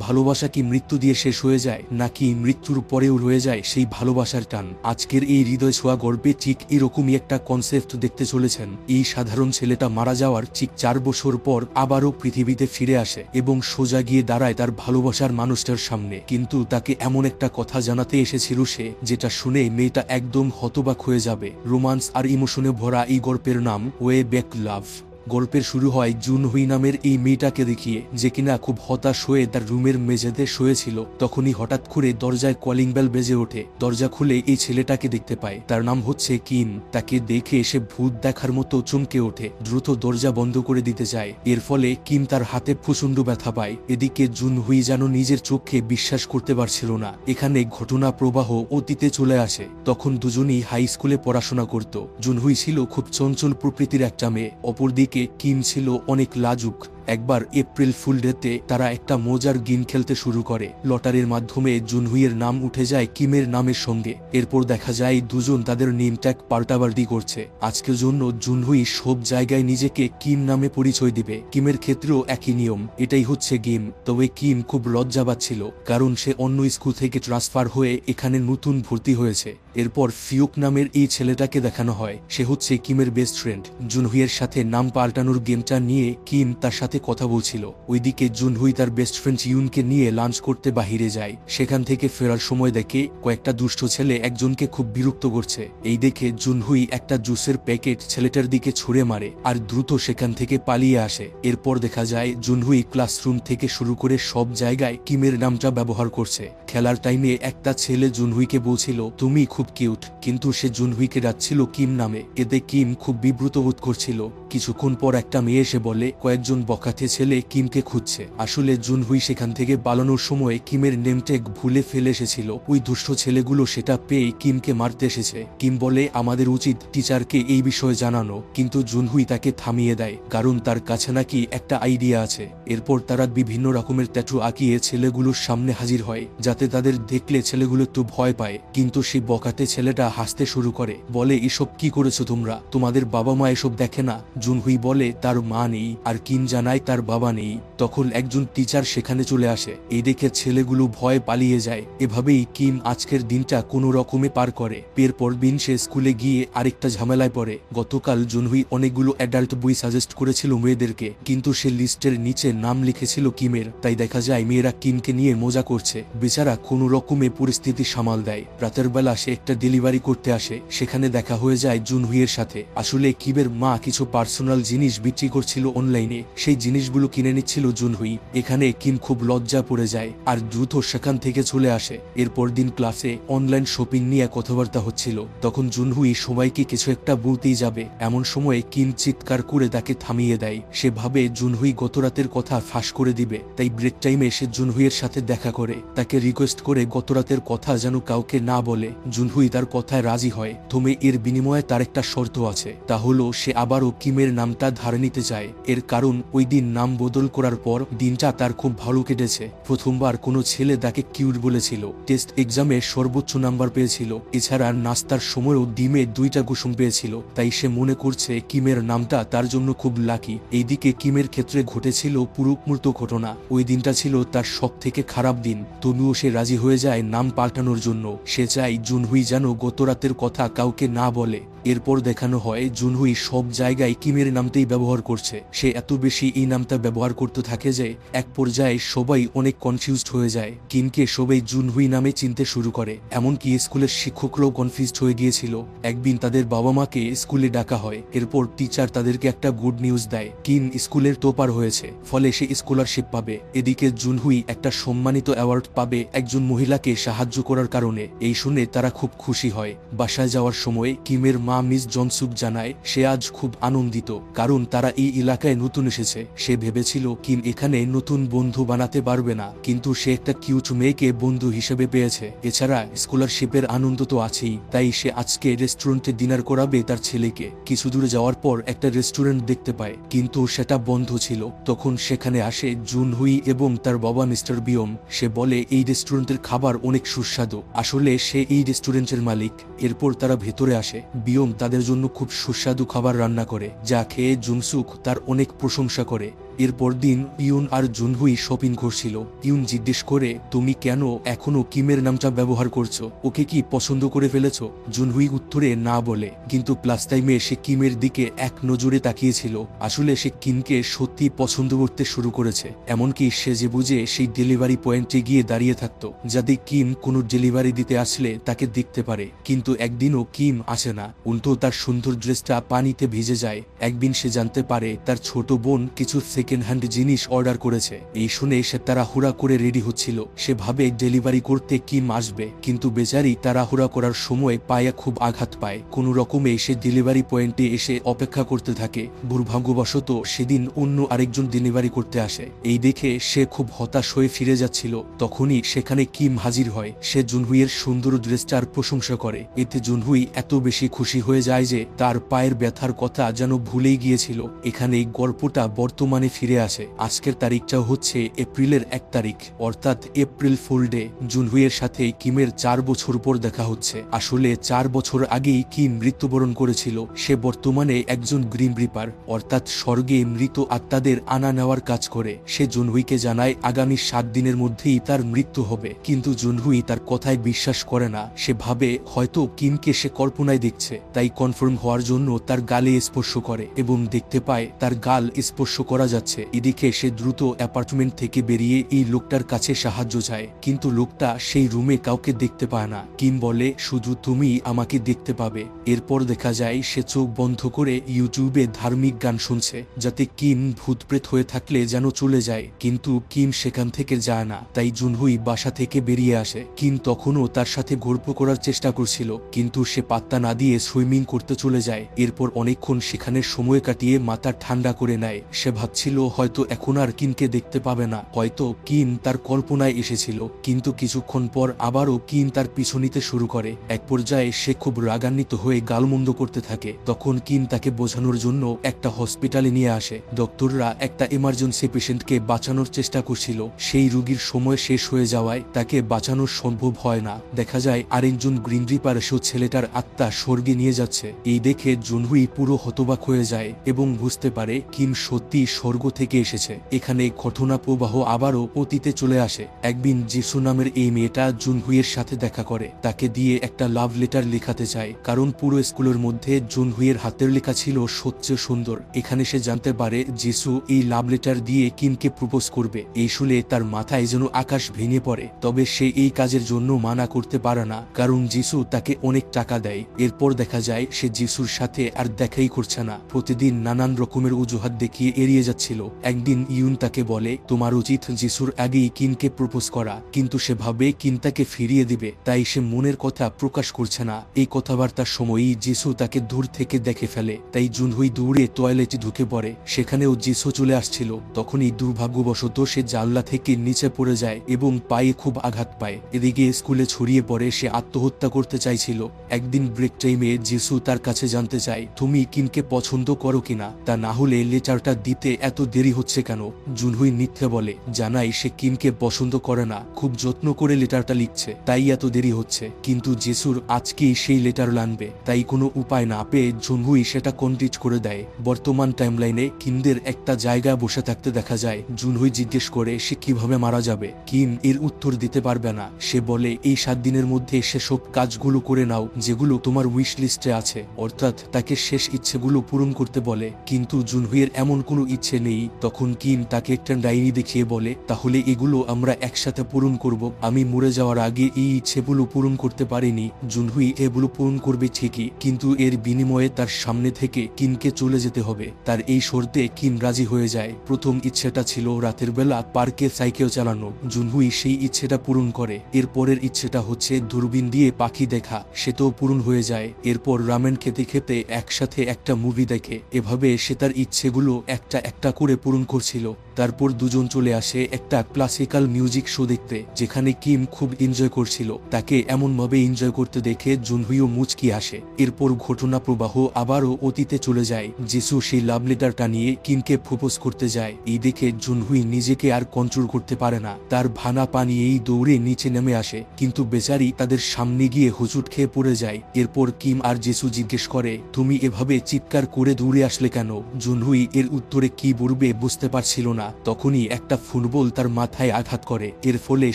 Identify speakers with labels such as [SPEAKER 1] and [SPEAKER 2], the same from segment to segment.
[SPEAKER 1] ভালোবাসা কি মৃত্যু দিয়ে শেষ হয়ে যায়, নাকি মৃত্যুর পরেও রয়ে যায় সেই ভালোবাসার টান? আজকের এই হৃদয় ছোঁয়া গল্পে ঠিক এরকমই একটা কনসেপ্ট দেখতে চলেছেন। এই সাধারণ ছেলেটা মারা যাওয়ার ঠিক 4 বছর পর আবারও পৃথিবীতে ফিরে আসে এবং সোজা গিয়ে দাঁড়ায় তার ভালোবাসার মানুষটার সামনে। কিন্তু তাকে এমন একটা কথা জানাতে এসেছিল সে, যেটা শুনে মেয়েটা একদম হতবাক হয়ে যাবে। রোমান্স আর ইমোশনে ভরা এই গল্পের নাম ওয়ে ব্যাক লাভ। গল্পের শুরু হয় জুনহুই নামের এই মেয়েটাকে দেখিয়ে, যে কিনা খুব হতাশ হয়ে তার রুমের মেঝেতে শুয়েছিল। তখনই হঠাৎ করে দরজায় কলিং বেল বেজে ওঠে। দরজা খুলে এই ছেলেটাকে দেখতে পায়। তার নাম হচ্ছে কিম। তাকে দেখে সে ভূত দেখার মতো চমকে ওঠে, দ্রুত দরজা বন্ধ করে দিতে চায়। এর ফলে কিম তার হাতে প্রচণ্ড ব্যথা পায়। এদিকে জুনহুই যেন নিজের চোখে বিশ্বাস করতে পারছিল না। এখানে ঘটনা প্রবাহ অতীতে চলে আসে। তখন দুজনই হাই স্কুলে পড়াশোনা করত। জুনহুই ছিল খুব চঞ্চল প্রকৃতির একটা মেয়ে, অপরদিকে কিম ছিল অনেক লাজুক। একবার এপ্রিল ফুল ডেতে তারা একটা মজার গেম খেলতে শুরু করে। লটারির মাধ্যমে জুনহুইয়ের নাম উঠে যায় কিমের নামের সঙ্গে। এরপর দেখা যায় দুজন তাদের নেম ট্যাগ পাল্টাপাল্টি করছে। আজকের জন্য জুনহুই সব জায়গায় নিজেকে কিম নামে পরিচয় দিবে। কিমের ক্ষেত্রেও একই নিয়ম, এটাই হচ্ছে গেম। তবে কিম খুব লজ্জা পাচ্ছিল, কারণ সে অন্য স্কুল থেকে ট্রান্সফার হয়ে এখানে নতুন ভর্তি হয়েছে। এরপর ফিউক নামের এই ছেলেটাকে দেখানো হয়। সে হচ্ছে কিমের বেস্ট ফ্রেন্ড। জুনহুইয়ের সাথে নাম পাল্টানোর গেমটা নিয়ে কিম তার সাথে কথা বলছিল। ওইদিকে জুনহুই তার বেস্ট ফ্রেন্ড ইউনকে নিয়ে লাঞ্চ করতে বাহিরে যায়। সেখান থেকে ফেরার সময় দেখে কয়েকটা দুষ্ট ছেলে একজনকে খুব বিরক্ত করছে। এই দেখে জুনহুই একটা জুসের প্যাকেট ছেলেটার দিকে ছুঁড়ে মারে আর দ্রুত সেখান থেকে পালিয়ে আসে। এরপর দেখা যায় জুনহুই ক্লাসরুম থেকে শুরু করে সব জায়গায় কিমের নামটা ব্যবহার করছে। খেলার টাইমে একটা ছেলে জুনহুইকে বলছিল তুমি খুব কিউট, কিন্তু সে জুনহুইকে ডাকছিল কিম নামে। এতে কিম খুব বিব্রত বোধ করছিল। কিছুক্ষণ পর একটা মেয়ে এসে বলে কয়েকজন বখাটে ছেলে কিমকে খুঁজছে। আসলে জুনহুই সেখান থেকে পালানোর সময় কিমের নেমট্যাগ ভুলে ফেলে এসেছিল। ওই দুষ্ট ছেলেগুলো সেটা পেয়ে কিমকে মারতে এসেছে। কিম বলে আমাদের উচিত টিচারকে এই বিষয়ে জানানো, কিন্তু জুনহুই তাকে থামিয়ে দেয়, কারণ তার কাছে নাকি একটা আইডিয়া আছে। এরপর তারা বিভিন্ন রকমের ট্যাটু আঁকিয়ে ছেলেগুলোর সামনে হাজির হয়, যাতে তাদের দেখলে ছেলেগুলো একটু ভয় পায়। কিন্তু সেই বখাটে ছেলেটা হাসতে শুরু করে, বলে এসব কি করেছো তোমরা, তোমাদের বাবা মা এসব দেখে না? জুনহুই বলে তার মা নেই, আর কিম জানায় তার বাবা নেই। তখন একজন টিচার সেখানে চলে আসে। এই দেখে ছেলেগুলো ভয় পালিয়ে যায়। এভাবেই কিম আজকের দিনটা কোনো রকমে পার করে। এরপর দিন সে স্কুলে গিয়ে আরেকটা ঝামেলায় পড়ে। গতকাল জুনহুই অনেকগুলো অ্যাডাল্ট বই সাজেস্ট করেছিল মেয়েদেরকে, কিন্তু সে লিস্টের নিচে নাম লিখেছিল কিমের। তাই দেখা যায় মেয়েরা কিমকে নিয়ে মজা করছে। বেচারা কোনো রকমে পরিস্থিতি সামাল দেয়। রাতের বেলা সে একটা ডেলিভারি করতে আসে। সেখানে দেখা হয়ে যায় জুনহুইয়ের সাথে। আসলে কিমের মা কিছু পার্সোনাল জিনিস বিক্রি করছিল অনলাইনে, সেই জিনিসগুলো কিনে নিচ্ছিল জুনহুই। এখানে কিম খুব লজ্জা পড়ে যায় আর দ্রুত সেখান থেকে চলে আসে। এরপর দিন ক্লাসে অনলাইন শপিং নিয়ে কথাবার্তা হচ্ছিল। তখন জুনহুই সবাইকে কিছু একটা বলতেই যাবে, এমন সময়ে কিম চিৎকার করে তাকে থামিয়ে দেয়। সে ভাবে জুনহুই গতরাতের কথা ফাঁস করে দিবে, তাই ব্রেক টাইমে সে জুনহুইয়ের সাথে দেখা করে, তাকে রিকোয়েস্ট করে গতরাতের কথা যেন কাউকে না বলে। জুনহুই তার কথায় রাজি হয়, তবে এর বিনিময়ে তার একটা শর্ত আছে, তা হলো সে আবারও কিমের নামটা ধারে নিতে চায়। এর কারণ ওই দিন নাম বদল করার পর দিনটা তার খুব ভালো কেটেছে। প্রথমবার কোনো ছেলে তাকে কিউট বলেছিল, টেস্ট এক্সামে সর্বোচ্চ নাম্বার পেয়েছিল, এছাড়া নাস্তার সময়ও ডিমে 2টা কুসুম পেয়েছিল। তাই সে মনে করছে কিমের নামটা তার জন্য খুব লাকি। এইদিকে কিমের ক্ষেত্রে ঘটেছিল পুরুমূর্ত ঘটনা। ওই দিনটা ছিল তার সব থেকে খারাপ দিন, তবুও সে রাজি হয়ে যায় নাম পাল্টানোর জন্য। সে চায় জুনহুই যেন গতরাতের কথা কাউকে না বলে। এরপর দেখানো হয় জুনহুই সব জায়গায় কিমের নামটাই ব্যবহার করছে। সে এত বেশি এই নামটা ব্যবহার করতে থাকে যে এক পর্যায়ে সবাই অনেক কনফিউজড হয়ে যায়। কিমকে সবাই জুনহুই নামে চিনতে শুরু করে, এমনকি স্কুলের শিক্ষকরাও কনফিউজড হয়ে গিয়েছিল। একদিন তাদের বাবা মাকে স্কুলে ডাকা হয়। এরপর টিচার তাদেরকে একটা গুড নিউজ দেয়, কিম স্কুলের টপার হয়েছে, ফলে সে স্কলারশিপ পাবে। এদিকে জুনহুই একটা সম্মানিত অ্যাওয়ার্ড পাবে একজন মহিলাকে সাহায্য করার কারণে। এই শুনে তারা খুব খুশি হয়। বাসায় যাওয়ার সময় কিমের মা মিস জনসুক জানায় সে আজ খুব আনন্দিত, কারণ তারা এই এলাকায় নতুন এসেছে। সে ভেবেছিল কিম এখানে নতুন বন্ধু বানাতে পারবে না, কিন্তু সে একটা কিউট মেয়েকে বন্ধু হিসেবে পেয়েছে। এছাড়া স্কলারশিপের আনন্দ তো আছেই, তাই সে আজকে রেস্টুরেন্টে ডিনার করাবে তার ছেলেকে। কিছু দূরে যাওয়ার পর একটা রেস্টুরেন্ট দেখতে পায়, কিন্তু সেটা বন্ধ ছিল। তখন সেখানে আসে জুনহুই এবং তার বাবা মিস্টার বিয়ম। সে বলে এই রেস্টুরেন্টের খাবার অনেক সুস্বাদু, আসলে সে এই রেস্টুরেন্টের মালিক। এরপর তারা ভেতরে আসে। বিয়ম তাদের জন্য খুব সুস্বাদু খাবার রান্না করে, যা খেয়ে জুনসুক তার অনেক প্রশংসা করে। এরপর দিন ইউন আর জুনহুই শপিং করছিল। ইউন জিজ্ঞেস করে, তুমি কেন এখনো কিমের নামটা ব্যবহার করছো? ওকে কি পছন্দ করে ফেলেছো? জুনহুই উত্তরে না বলে, কিন্তু প্লাস টাইমে সে কিমের দিকে এক নজরে তাকিয়েছিল। আসলে সে কিমকে সত্যি পছন্দ করতে শুরু করেছে। এমনকি সে যে বুঝে সেই ডেলিভারি পয়েন্টে গিয়ে দাঁড়িয়ে থাকতো, যাতে কিম কোনো ডেলিভারি দিতে আসলে তাকে দেখতে পারে। কিন্তু একদিনও কিম আসে না, উল্টো তার সুন্দর ড্রেসটা পানিতে ভিজে যায়। একদিন সে জানতে পারে তার ছোট বোন কিছু সেকেন্ড হ্যান্ড জিনিস অর্ডার করেছে। এই শুনে সে তাড়াহুড়া করে রেডি হচ্ছিল। সে ভাবে ডেলিভারি করতে কিম আসবে, কিন্তু বেচারি তাড়াহুড়া করার সময় পায়ে খুব আঘাত পায়। কোনো রকমে সে ডেলিভারি পয়েন্টে এসে অপেক্ষা করতে থাকে। দুর্ভাগ্যবশত সেদিন অন্য আরেকজন ডেলিভারি করতে আসে। এই দেখে সে খুব হতাশ হয়ে ফিরে যাচ্ছিল। তখনই সেখানে কিম হাজির হয়। সে জুনহুইয়ের সুন্দর ড্রেসটার প্রশংসা করে। এতে জুনহুই এত বেশি খুশি হয়ে যায় যে তার পায়ের ব্যথার কথা যেন ভুলেই গিয়েছিল। এখানে গল্পটা বর্তমানে ফিরে আসে। আজকের তারিখটা হচ্ছে এপ্রিলের 1 তারিখ, অর্থাৎ এপ্রিল ফুল ডে। জুনহুইয়ের সাথে কিমের 4 বছর পর দেখা হচ্ছে। আসলে 4 বছর আগেই কিম মৃত্যুবরণ করেছিল। সে বর্তমানে একজন গ্রিম রিপার, অর্থাৎ স্বর্গে মৃত আত্মাদের আনা নেওয়ার কাজ করে। সে জুনহুইকে জানায় আগামী 7 দিনের মধ্যেই তার মৃত্যু হবে, কিন্তু জুনহুই তার কথায় বিশ্বাস করে না। সে ভাবে হয়তো কিমকে সে কল্পনায় দেখছে, তাই কনফার্ম হওয়ার জন্য তার গালে স্পর্শ করে এবং দেখতে পায় তার গাল স্পর্শ করা যাচ্ছে। এদিকে সে দ্রুত অ্যাপার্টমেন্ট থেকে বেরিয়ে এই লোকটার কাছে সাহায্য চায়, কিন্তু লোকটা সেই রুমে কাউকে দেখতে পায় না। কিম বলে, শুধু তুমি আমাকে দেখতে পাবে। এরপর দেখা যায় সে চোখ বন্ধ করে ইউটিউবে ধার্মিক গান শুনছে, যাতে কিম ভূতপ্রেত হয়ে থাকলে যেন চলে যায়। কিন্তু কিম সেখান থেকে যায় না, তাই জুনহুই বাসা থেকে বেরিয়ে আসে। কিম তখনও তার সাথে গল্প করার চেষ্টা করছিল, কিন্তু সে পাত্তা না দিয়ে সুইমিং করতে চলে যায়। এরপর অনেকক্ষণ সেখানে সময় কাটিয়ে মাথা ঠান্ডা করে নেয়। সে ভাবছিল হয়তো এখন আর কিমকে দেখতে পাবে না, হয়তো কিম তার কল্পনায় এসেছিল। কিন্তু কিছুক্ষণ পর আবারও কিম তার পিছু নিতে শুরু করে। এক পর্যায়ে সে খুব রাগান্বিত হয়ে গালমন্দ করতে থাকে। তখন কিম তাকে বোঝানোর জন্য একটা হসপিটালে নিয়ে আসে। ডক্টররা একটা এমার্জেন্সি পেশেন্টকে বাঁচানোর চেষ্টা করছিল। সেই রোগীর সময় শেষ হয়ে যাওয়ায় তাকে বাঁচানো সম্ভব হয় না। দেখা যায় আরেকজন গ্রিন রিপার এসে ছেলেটার আত্মা স্বর্গে নিয়ে যাচ্ছে। এই দেখে জুনহুই পুরো হতবাক হয়ে যায় এবং বুঝতে পারে কিম সত্যি স্বর্গ থেকে এসেছে। এখানে ঘটনা প্রবাহ আবারও অতীতে চলে আসে। একদিন জিসু নামের এই মেয়েটা জুনহুইয়ের সাথে দেখা করে। তাকে দিয়ে একটা লাভ লেটার লেখাতে চায়, কারণ পুরো স্কুলের মধ্যে জুনহুইয়ের হাতের লেখা ছিল সবচেয়ে সুন্দর। এখানে সে জানতে পারে জিসু এই লাভ লেটার দিয়ে কিমকে প্রপোজ করবে। এই শুনে তার মাথায় যেন আকাশ ভেঙে পড়ে। তবে সে এই কাজের জন্য মানা করতে পারে না, কারণ জিসু তাকে অনেক টাকা দেয়। এরপর দেখা যায় সে জিসুর সাথে আর দেখাই করছে না। প্রতিদিন নানান রকমের অজুহাত দেখিয়ে এড়িয়ে যাচ্ছিল। একদিন ইউন তাকে বলে, তোমার উচিত জিসুর আগেই কিমকে প্রপোজ করা, কিন্তু সে ভাবে কিম তাকে ফিরিয়ে দিবে, তাই সে মনের কথা প্রকাশ করছে না। এই কথাবার্তার সময়ই জিসু তাকে দূর থেকে দেখে ফেলে, তাই জুনহুই দৌড়ে টয়লেটে ঢুকে পড়ে। সেখানেও জিসু চলে আসছিল। তখনই দুর্ভাগ্যবশত সে জানলা থেকে নিচে পড়ে যায় এবং পায়ে খুব আঘাত পায়। এদিকে স্কুলে ছড়িয়ে পড়ে সে আত্মহত্যা করতে চাইছিল। একদিন ব্রেক টাইমে জিসু তার কাছে জানতে চায়, তুমি কিমকে পছন্দ করো কিনা, তা না হলে লেটারটা দিতে এত দেরি হচ্ছে কেন? জুনহুই মিথ্যে বলে, জানাই সে কিমকে পছন্দ করে না, খুব যত্ন করে লেটারটা লিখছে, তাই এত দেরি হচ্ছে। কিন্তু জিসুর আজকেই সেই লেটার আনবে, তাই কোনো উপায় না পেয়ে জুনহুই সেটা কমপ্লিট করে দেয়। বর্তমান টাইমলাইনে কিমদের একটা জায়গায় বসে থাকতে দেখা যায়। জুনহুই জিজ্ঞেস করে সে কিভাবে মারা যাবে। কিম এর উত্তর দিতে পারবে না। সে বলে, এই 7 দিনের মধ্যে সেসব কাজগুলো করে নাও যেগুলো তোমার উইশ লিস্টে আছে, অর্থাৎ তাকে শেষ ইচ্ছেগুলো পূরণ করতে বলে। কিন্তু জুনহুইয়ের এমন কোনো ইচ্ছে নেই। তখন কিম তাকে একটা ডায়েরি দেখিয়ে বলে, তাহলে এগুলো আমরা একসাথে পূরণ করব। আমি মরে যাওয়ার আগে এই ইচ্ছেগুলো পূরণ করতে পারিনি। জুনহুই এগুলো পূরণ করবে ঠিকই, কিন্তু এর বিনিময়ে তার সামনে থেকে কিমকে চলে যেতে হবে। তার এই শর্তে কিম রাজি হয়ে যায়। প্রথম ইচ্ছেটা ছিল রাতের বেলা পার্কে সাইকেল চালানো। জুনহুই সেই ইচ্ছেটা পূরণ করে। এর পরের ইচ্ছেটা হচ্ছে দূরবীন দিয়ে পাখি দেখা, সেটাও পূরণ হয়ে যায়। এরপর রামেন খেতে খেতে একসাথে একটা মুভি দেখে। এভাবে সে তার ইচ্ছেগুলো একটা একটা করে পূরণ করছিল। তারপর দুজন চলে আসে একটা ক্লাসিক্যাল মিউজিক শো দেখতে, যেখানে কিম খুব এনজয় করছিল। তাকে এমনভাবে এনজয় করতে দেখে জুনহুইও মুচকি আসে। এরপর ঘটনা প্রবাহ আবারও অতীতে চলে যায়। জেসু সেই লাভ লেটারটা নিয়ে কিমকে প্রপোজ করতে যায়। এই দেখে জুনহুই নিজেকে আর কন্ট্রোল করতে পারে না, তার ভানা পানি এই দৌড়ে নিচে নেমে আসে, কিন্তু বেচারি তাদের সামনে গিয়ে হুচুট খেয়ে পড়ে যায়। এরপর কিম আর জেসু জিজ্ঞেস করে, তুমি এভাবে চিৎকার করে দৌড়ে আসলে কেন? জুনহুই এর উত্তরে কি বলবে বুঝতে পারছিল না। তখনই একটা ফুটবল তার মাথায় আঘাত করে, এর ফলে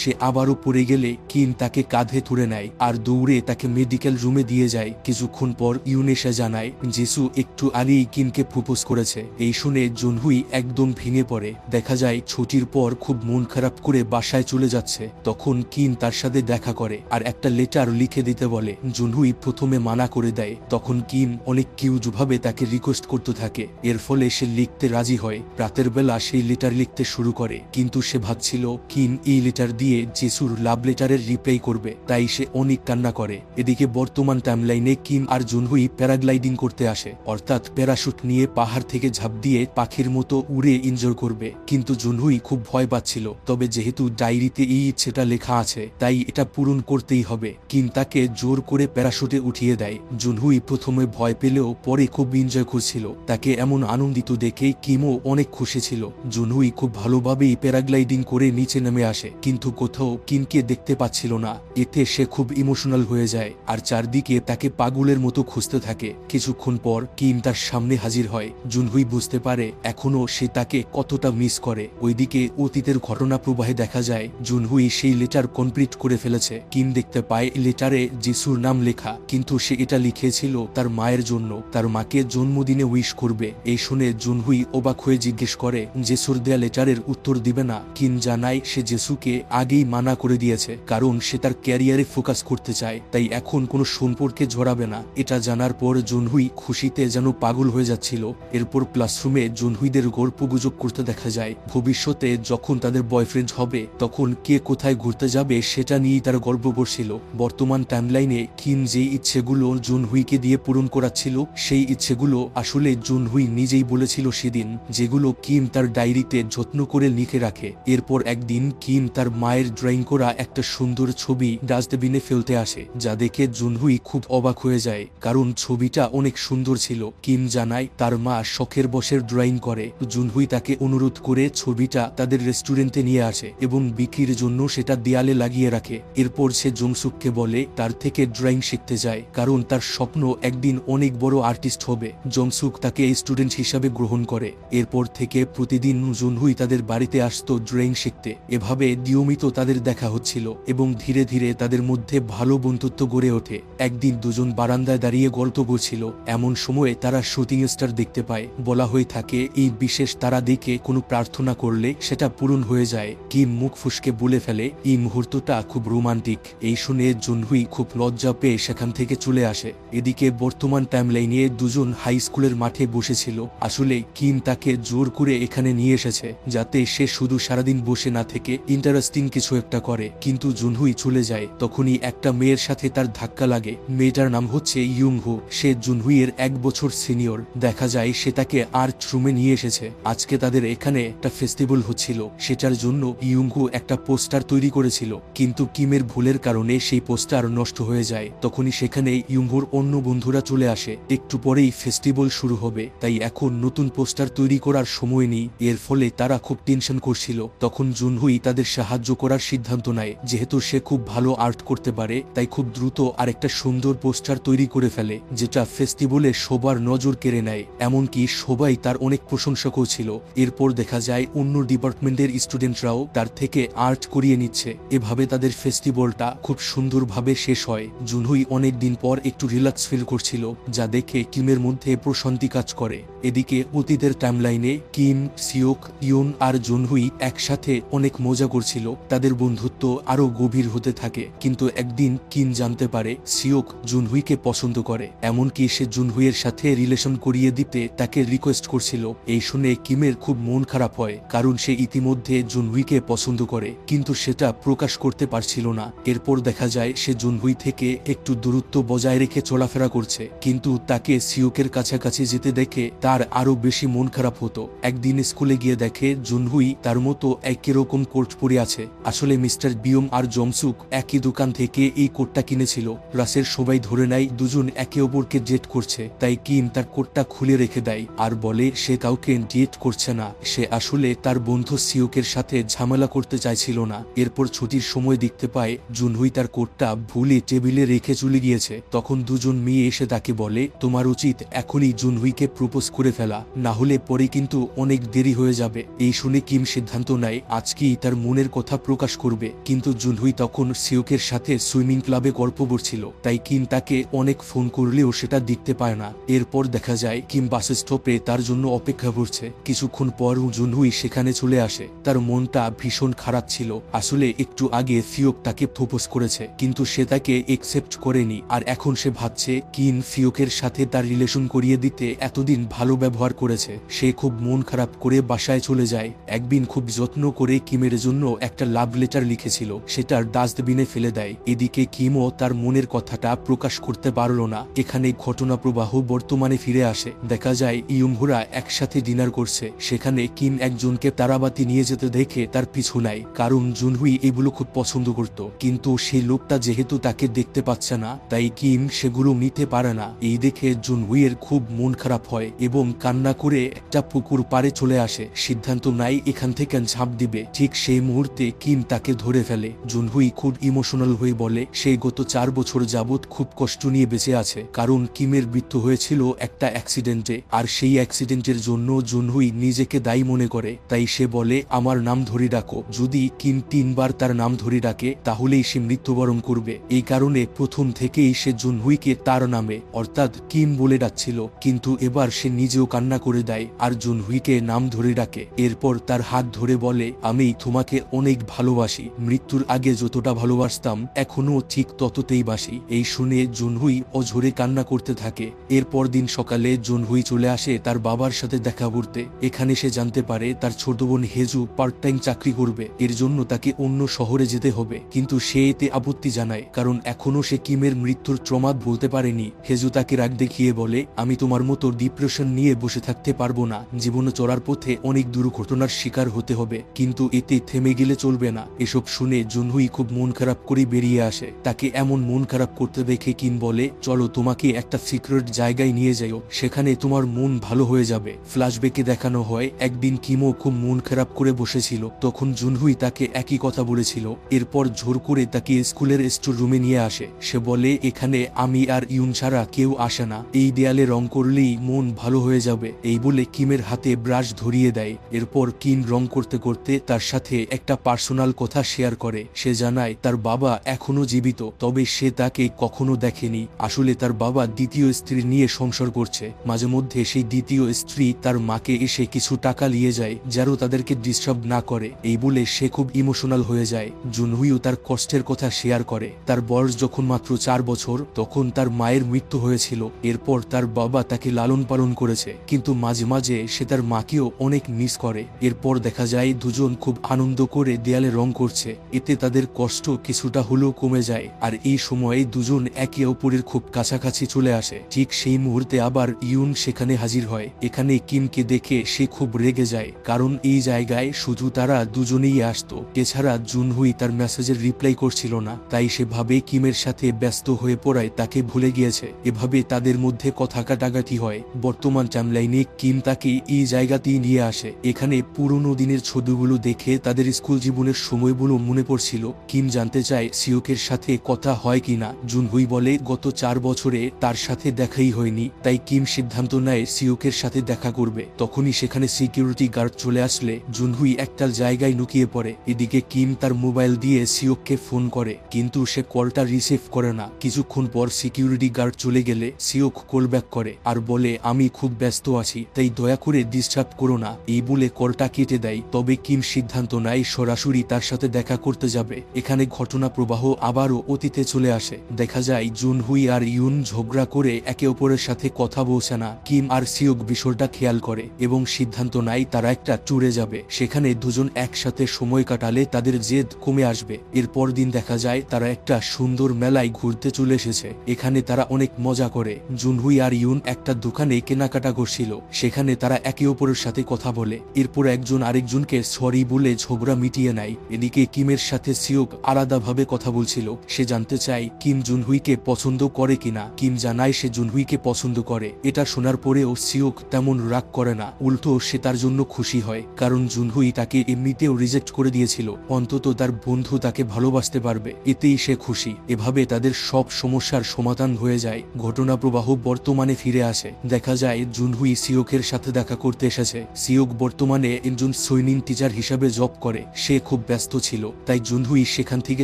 [SPEAKER 1] সে আবারও পড়ে গেলে কিম তাকে কাঁধে তুলে নেয় আর দৌড়ে তাকে মেডিকেল রুমে দিয়ে যায়। কিছুক্ষণ পর ইউনেশা জানায় জেসু একটু আগেই কিমকে প্রপোজ করেছে। এই শুনে জুনহুই একদম ভেঙে পড়ে। দেখা যায় ছুটির পর খুব মন খারাপ করে বাসায় চলে যাচ্ছে। তখন কিম তার সাথে দেখা করে আর একটা লেটার লিখে দিতে বলে। জুনহুই প্রথমে মানা করে দেয়। তখন কিম অনেক কিউজভাবে তাকে রিকোয়েস্ট করতে থাকে, এর ফলে সে লিখতে রাজি হয়। রাতের বেলা সেই লেটার লিখতে শুরু করে, কিন্তু সে ভাবছিল কিম এই লেটার দিয়ে জেসুর লাভ লেটারের রিপ্লাই করবে, তাই সে অনেক কান্না করে। এদিকে বর্তমান টাইমলাইনে কিম আর জুনহুই প্যারাগ্লাইডিং করতে আসে, অর্থাৎ প্যারাশুট নিয়ে পাহাড় থেকে ঝাঁপ দিয়ে পাখির মতো উড়ে এনজয় করবে। কিন্তু জুনহুই খুব ভয় পাচ্ছিল, তবে যেহেতু ডায়েরিতে এই ইচ্ছেটা লেখা আছে তাই এটা পূরণ করতেই হবে। কিম তাকে জোর করে প্যারাশুটে উঠিয়ে দেয়। জুনহুই প্রথমে ভয় পেলেও পরে খুব এনজয় করছিল। তাকে এমন আনন্দিত দেখে কিমও অনেক খুশি ছিল। জুনহুই খুব ভালোভাবেই প্যারাগ্লাইডিং করে নিচে নেমে আসে, কিন্তু কোথাও কিমকে দেখতে পাচ্ছিল না। এতে সে খুব ইমোশনাল হয়ে যায় আর চারদিকে তাকে পাগলের মতো খুঁজতে থাকে। কিছুক্ষণ পর কিম তার সামনে হাজির হয়। জুনহুই বুঝতে পারে এখনো সে তাকে কতটা মিস করে। ওইদিকে অতীতের ঘটনা প্রবাহে দেখা যায় জুনহুই সেই লেটার কমপ্লিট করে ফেলেছে। কিম দেখতে পায় লেটারে জেসুর নাম লেখা, কিন্তু সে এটা লিখেছিল তার মায়ের জন্য, তার মাকে জন্মদিনে উইশ করবে। এই শুনে জুনহুই অবাক হয়ে জিজ্ঞেস করে জেসুর দেয়া লেটারের উত্তর দিবে না। কিম জানায় সে জেসুকে আগেই মানা করে দিয়েছে, কারণ সে তার ক্যারিয়ারে ফোকাস করতে চায়, তাই এখন কোনো সম্পর্কে জড়াবে না। এটা জানার পর জুনহুই খুশিতে যেন পাগল হয়ে যাচ্ছিল। এরপর ক্লাসরুমে জুনহুইদের গল্পগুজব করতে দেখা যায়। ভবিষ্যতে যখন তাদের বয়ফ্রেন্ড হবে তখন কে কোথায় ঘুরতে যাবে সেটা নিয়েই তারা গল্প করছিল। বর্তমান টাইমলাইনে কিম যেই ইচ্ছেগুলো জুনহুইকে দিয়ে পূরণ করাচ্ছিল সেই ইচ্ছেগুলো আসলে জুনহুই নিজেই বলেছিল সেদিন, যেগুলো কিম তার ডায়েরিতে যত্ন করে লিখে রাখে। এরপর একদিন কিম তার মায়ের ড্রয়িং করা একটা সুন্দর ছবি ডাস্টবিনে ফেলতে আসে, যা দেখে জুনহুই খুব অবাক হয়ে যায়, কারণ ছবিটা অনেক সুন্দর ছিল। কিম জানায় তার মা শখের বসে ড্রয়িং করে। জুনহুই তাকে অনুরোধ করে ছবিটা তাদের রেস্টুরেন্টে নিয়ে আসে এবং বিক্রির জন্য সেটা দেয়ালে লাগিয়ে রাখে। এরপর সে জংসুককে বলে তার থেকে ড্রয়িং শিখতে যায়, কারণ তার স্বপ্ন একদিন অনেক বড় আর্টিস্ট হবে। জংসুক তাকে স্টুডেন্ট হিসাবে গ্রহণ করে। এরপর থেকে প্রতিদিন জুনহুই তাদের বাড়িতে আসতো ড্রয়িং শিখতে। এভাবে নিয়মিত তাদের দেখা হচ্ছিল এবং ধীরে ধীরে তাদের মধ্যে ভালো বন্ধুত্ব গড়ে ওঠে। একদিন দুজন বারান্দায় দাঁড়িয়ে গল্প করছিল, এমন সময়ে তারা শুটিং স্টার দেখতে পায়। বলা হয়ে থাকে এই বিশেষ তারা দেখে কোনো প্রার্থনা করলে সেটা পূরণ হয়ে যায়। কিম মুখ ফুসকে বলে ফেলে এই মুহূর্তটা খুব রোমান্টিক। এই শুনে জুনহুই খুব লজ্জা পেয়ে সেখান থেকে চলে আসে। এদিকে বর্তমান টাইমলাইনে দুজন হাই স্কুলের মাঠে বসেছিল। আসলে কিম তাকে জোর করে এখানে নিয়ে এসেছে যাতে সে শুধু সারাদিন বসে না থেকে ইন্টারেস্টিং কিছু একটা করে। কিন্তু জুনহুই চলে যায়। তখনই একটা মেয়ের সাথে তার ধাক্কা লাগে। মেয়েটার নাম হচ্ছে ইয়ুংহো। সে জুনহুইয়ের 1 বছর সিনিয়র। দেখা যায় সে তাকে আর্ট রুমে নিয়ে এসেছে। আজকে তাদের এখানে একটা ফেস্টিভ্যাল হচ্ছিল, সেটার জন্য ইয়ুংহো একটা পোস্টার তৈরি করেছিল, কিন্তু কিমের ভুলের কারণে সেই পোস্টার নষ্ট হয়ে যায়। তখনই সেখানে ইয়ুংহোর অন্য বন্ধুরা চলে আসে। একটু পরেই ফেস্টিভ্যাল শুরু হবে, তাই এখন নতুন পোস্টার তৈরি করার সময় নেই। এর ফলে তারা খুব টেনশন করছিল। তখন জুনহুই তাদের সাহায্য করার সিদ্ধান্ত নেয়। যেহেতু সে খুব ভালো আর্ট করতে পারে, তাই খুব দ্রুত আরেকটা সুন্দর পোস্টার তৈরি করে ফেলে, যেটা ফেস্টিভ্যালে সবার নজর কেড়ে নেয়। এমনকি সবাই তার অনেক প্রশংসকও ছিল। এরপর দেখা যায় অন্য ডিপার্টমেন্টের স্টুডেন্টরাও তার থেকে আর্ট করিয়ে নিচ্ছে। এভাবে তাদের ফেস্টিভ্যালটা খুব সুন্দরভাবে শেষ হয়। জুনহুই অনেক দিন পর একটু রিল্যাক্স ফিল করছিল, যা দেখে কিমের মধ্যে প্রশান্তি কাজ করে। এদিকে অতীতের টাইমলাইনে কিম, সিওক, ইয়ন আর জুনহুই একসাথে অনেক মজা করছিল। তাদের বন্ধুত্ব আরো গভীর হতে থাকে। কিন্তু একদিন কিম জানতে পারে সিওক জুনহুইকে পছন্দ করে, এমনকি সে জুনহুইয়ের সাথে রিলেশন করিয়ে দিতে তাকে রিকোয়েস্ট করছিল। এই শুনে কিমের খুব মন খারাপ হয়, কারণ সে ইতিমধ্যে জুনহুইকে পছন্দ করে, কিন্তু সেটা প্রকাশ করতে পারছিল না। এরপর দেখা যায় সে জুনহুই থেকে একটু দূরত্ব বজায় রেখে চলাফেরা করছে, কিন্তু তাকে সিওকের কাছাকাছি যেতে দেখে তার আরো বেশি মন খারাপ হতো। একদিন স্কুলে গিয়ে দেখে জুনহুই তার মতো একই রকম কোট পরে আছে। আসলে মিস্টার বিয়ম আর জংসুক একই দোকান থেকে এই কোটটা কিনেছিল। ক্লাসের সবাই ধরে নেয় দুজন একে অপরকে ডেট করছে, তাই কিম তার কোটটা খুলে রেখে দেয় আর বলে সে কাউকে ডেট করছে না, সে আসলে তার বন্ধু সিওকের সাথে ঝামেলা করতে চাইছিল না। এরপর ছুটির সময় দেখতে পায় জুনহুই তার কোটটা ভুলে টেবিলে রেখে চলে গিয়েছে। তখন দুজন মেয়ে এসে তাকে বলে তোমার উচিত এখনই জুনহুইকে প্রপোজ করে ফেলা, না হলে পরে কিন্তু অনেক দেরি হয়ে যাবে। এই শুনে কিম সিদ্ধান্ত নেয় আজকেই তার মনের কথা প্রকাশ করবে। কিন্তু জুনহুই তখন সিওকের সাথে সুইমিং ক্লাবে গল্প করছিল, তাই কিম তাকে অনেক ফোন করলেও সেটা দেখতে পায় না। এরপর দেখা যায় কিম বাস স্টপে তার জন্য অপেক্ষা করছে। কিছুক্ষণ পর জুনহুই সেখানে চলে আসে। তার মনটা ভীষণ খারাপ ছিল। আসলে একটু আগে সিওক তাকে প্রপোজ করেছে, কিন্তু সে তাকে একসেপ্ট করেনি। আর এখন সে ভাবছে কিম সিওকের সাথে তার রিলেশন করিয়ে দিতে এতদিন ভালো ব্যবহার করেছে। সে খুব মন খারাপ করে বাসায় চলে যায়। একদিন খুব যত্ন করে কিমের জন্য একটা লাভ লেটার লিখেছিল, সেটার ডাস্টবিনে ফেলে দেয়। এদিকে কিমও তার মনের কথাটা প্রকাশ করতে পারল না। এখানে ঘটনা প্রবাহ বর্তমানে ফিরে আসে। দেখা যায় ইয়ুংহুরা একসাথে ডিনার করছে। সেখানে কিম একজনকে তারাবাতি নিয়ে যেতে দেখে তার পিছু নেয়, কারণ জুনহুই এগুলো খুব পছন্দ করত। কিন্তু সেই লোকটা যেহেতু তাকে দেখতে পাচ্ছে না, তাই কিম সেগুলো নিতে পারে না। এই দেখে জুনহুইয়ের খুব মন খারাপ হয় এবং কান্না করে একটা পুকুর পাড়ে চলে আসে। সিদ্ধান্ত নেয় এখান থেকে ঝাঁপ দিবে। ঠিক সেই মুহূর্তে কিম তাকে ধরে ফেলে। জুনহুই খুব ইমোশনাল হয়ে বলে সে গত 4 বছর যাবৎ খুব কষ্ট নিয়ে বেঁচে আছে, কারণ কিমের মৃত্যু হয়েছিল একটা অ্যাক্সিডেন্টে। আর সেই অ্যাক্সিডেন্টের জন্য জুনহুই নিজেকে দায়ী মনে করে। তাই সে বলে আমার নাম ধরে ডাকো। যদি কিম 3 বার তার নাম ধরে ডাকে তাহলেই সে মৃত্যুবরণ করবে। এই কারণে প্রথম থেকেই সে জুনহুইকে তার নামে অর্থাৎ কিম বলে ডাকছিল। কিন্তু এবার সে নিজেও কান্না করে দেয় আর জুনহুইকে নাম ধরে ডাকে। এরপর তার হাত ধরে বলে আমি তোমাকে অনেক ভালোবাসি, মৃত্যুর আগে যতটা ভালোবাসতাম এখনো ঠিক ততটাই বাসি। এই শুনে জুনহুই অঝরে কান্না করতে থাকে। এরপর দিন সকালে জুনহুই চলে আসে তার বাবার সাথে দেখা করতে। এখানে সে জানতে পারে তার ছোট বোন হেজু পার্ট টাইম চাকরি করবে, এর জন্য তাকে অন্য শহরে যেতে হবে। কিন্তু সে এতে আপত্তি জানায়, কারণ এখনো সে কিমের মৃত্যুর ট্রমাত বলতে পারেনি। হেজু তাকে রাগ দেখিয়ে বলে আমি তোমার মতো ডিপ্রেশন নিয়ে বসে থাকতে পারবো না, জীবনে চলার পথে অনেক দুর্ঘটনার শিকার হতে হবে, কিন্তু এতে থেমে গেলে চলবে না। এসব শুনে জুনহুই খুব মন খারাপ করে বেরিয়ে আসে। তাকে এমন মন খারাপ করতে দেখে কিম বলে চলো তোমাকে একটা সিক্রেট জায়গায় নিয়ে যাও, সেখানে তোমার মন ভালো হয়ে যাবে। ফ্ল্যাশব্যাকে দেখানো হয় একদিন কিমও খুব মন খারাপ করে বসেছিল, তখন জুনহুই তাকে একই কথা বলেছিল। এরপর জোর করে তাকে স্কুলের স্টোর রুমে নিয়ে আসে। সে বলে এখানে আমি আর ইউন ছাড়া কেউ আসে না, এই দেয়ালে রং করলেই মন ভালো হয়ে যাবে। এই বলে কিমের হাতে ব্রাশ ধরিয়ে দেয়। এরপর কিম রং করতে করতে তার সাথে একটা পার্সোনাল কথা শেয়ার করে। সে জানায় তার বাবা এখনো জীবিত, তবে সে তাকে কখনো দেখেনি। আসলে তার বাবা দ্বিতীয় স্ত্রী নিয়ে সংসার করছে। মাঝে মধ্যে সেই দ্বিতীয় স্ত্রী তার মাকে এসে কিছু টাকা নিয়ে যায় যেন তাদেরকে ডিস্টার্ব না করে। এই বলে সে খুব ইমোশনাল হয়ে যায়। জুনহুইও তার কষ্টের কথা শেয়ার করে। তার বয়স যখন মাত্র 4 বছর তখন তার মায়ের মৃত্যু হয়েছিল। এরপর তার বাবা তাকে লালন পালন করেছে, কিন্তু মাঝে মাঝে সে তার মাকেও অনেক মিস করে। এরপর দেখা যায় দুজন খুব আনন্দ করে দেয়ালে রং করছে, এতে তাদের কষ্ট কিছুটা হলেও কমে যায়। আর এই সময়ে দুজন একে অপরের খুব কাছাকাছি চলে আসে। ঠিক সেই মুহূর্তে আবার ইউন সেখানে হাজির হয়। এখানে কিমকে দেখে সে খুব রেগে যায়, কারণ এই জায়গায় শুধু তারা দুজনেই আসতো, এছাড়া জুনহুই তার মেসেজের রিপ্লাই করছিল না। তাই সে ভাবে কিমের সাথে ব্যস্ত হয়ে পড়ায় তাকে ভুলে গিয়েছে। এভাবে তাদের মধ্যে কথা কাটাকাটি হয়। বর্তমান টাইমলাইনে কিম তাকে এই জায়গাতেই নিয়ে আসে। এখানে পুরনো দিনের ছবিগুলো দেখে তাদের স্কুল জীবনের সময়গুলো মনে পড়ছিল। কিম জানতে চায় সিওকের সাথে কথা হয় কিনা। জুনহুই বলে গত 4 বছরে তার সাথে দেখাই হয়নি। তাই কিম সিদ্ধান্ত নেয় সিওকের সাথে দেখা করবে। তখনই সেখানে সিকিউরিটি গার্ড চলে আসলে জুনহুই একটা জায়গায় লুকিয়ে পড়ে। এদিকে কিম তার মোবাইল দিয়ে সিওককে ফোন করে, কিন্তু সে কলটা রিসিভ করে না। কিছুক্ষণ পর সিকিউরিটি গার্ড চলে গেলে সিওক কল ব্যাক করে আর বলে আমি খুব ব্যস্ত আছি, তাই দয়া করে ডিস্টার্ব করো না। এই বলে কলটা কেটে দেয়। তবে কিম সিদ্ধান্ত নেয় সরাসরি তার সাথে দেখা করতে যাবে। এখানে ঘটনা প্রবাহ আবারও অতীতে চলে আসে। দেখা যায় জুনহুই আর ইউন ঝগড়া করে একে অপরের সাথে কথা বলছে না। কিম আর সিওক বিষয়টা খেয়াল করে এবং সিদ্ধান্ত নেয় তারা একটা ট্যুরে যাবে। সেখানে দুজন একসাথে সময় কাটালে তাদের জেদ কমে আসবে। এরপর দিন দেখা যায় তারা একটা সুন্দর মেলায় ঘুরতে চলে এসেছে। এখানে তারা অনেক মজা করে। জুনহুই আর ইউন একটা দোকানে কেনাকাটা করছিল। সেখানে তারা একে অপরের সাথে কথা বলে। এরপর একজন আরেকজনকে সরি বলে ঝগড়া মিটিয়ে নেয়। এদিকে কিমের সাথে সিওক আলাদাভাবে কথা বলছিল। সে জানতে চায় কিম জুনহুইকে পছন্দ করে কিনা। কিম জানায় সে জুনহুইকে পছন্দ করে। এটা শোনার পরেও সিওক তেমন রাগ করে না, উল্টো সে তার জন্য খুশি হয়, কারণ জুনহুই তাকে এমনিতেও রিজেক্ট করে দিয়েছিল, অন্তত তার বন্ধু তাকে ভালোবাসতে পারবে, এতেই সে খুশি। এভাবে তাদের সব সমস্যার সমাধান হয়ে যায়। ঘটনা প্রবাহ বর্তমানে ফিরে আসে। দেখা যায় জুনহুই সিওকের সাথে দেখা করতে এসেছে। সিওক বর্তমানে একজন সৈনিক টিচার হিসাবে জব করে। সে খুব ব্যস্ত ছিল, তাই জুনহুই সেখান থেকে